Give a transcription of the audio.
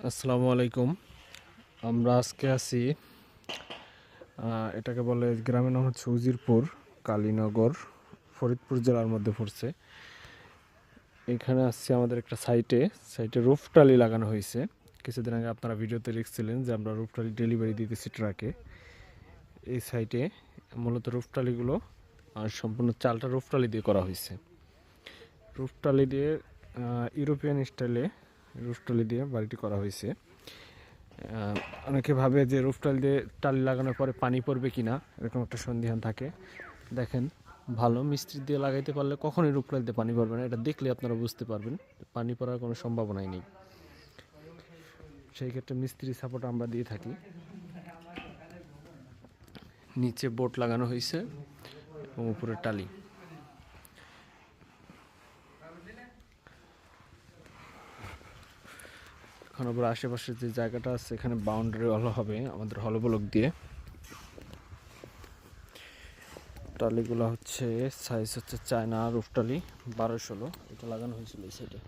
আসসালামু আলাইকুম। আমরা আজকে আছি, এটাকে বলে গ্রামের নাম হচ্ছে উজিরপুর, কালীনগর, ফরিদপুর জেলার মধ্যে পড়ছে। এখানে আসছি আমাদের একটা সাইটে রুফ টালি লাগানো হয়েছে। কিছুদিন আগে আপনারা ভিডিওতে লিখছিলেন যে আমরা রুফ টালি ডেলিভারি দিতেছি ট্রাকে। এই সাইটে মূলত রুফ টালিগুলো আর সম্পূর্ণ চালটা রুফ টালি দিয়ে করা হয়েছে। রুফ টালি দিয়ে ইউরোপিয়ান স্টাইলে রুফ টালি দিয়ে বাড়িটি করা হয়েছে। অনেকে ভাবে যে রুফ টাইল দিয়ে টালি লাগানোর পরে পানি পড়বে কিনা, এরকম একটা সন্দেহান থাকে। দেখেন, ভালো মিস্ত্রি দিয়ে লাগাইতে পারলে কখনোই রুফ টাইল দিয়ে পানি পড়বে না। এটা দেখলে আপনারা বুঝতে পারবেন পানি পড়ার কোনো সম্ভাবনাই নেই। সেই ক্ষেত্রে মিস্ত্রি সাপোর্ট আমরা দিয়ে থাকি। নিচে বোর্ড লাগানো হয়েছে এবং উপরে টালি। এখন আবার আশেপাশে যে জায়গাটা আছে এখানে বাউন্ডারি ওয়াল হবে আমাদের হলো ব্লক দিয়ে। টালিগুলো হচ্ছে সাইজ হচ্ছে চায়না রুফ টালি 12-16, এটা লাগানো হয়েছিল এই সাইডে।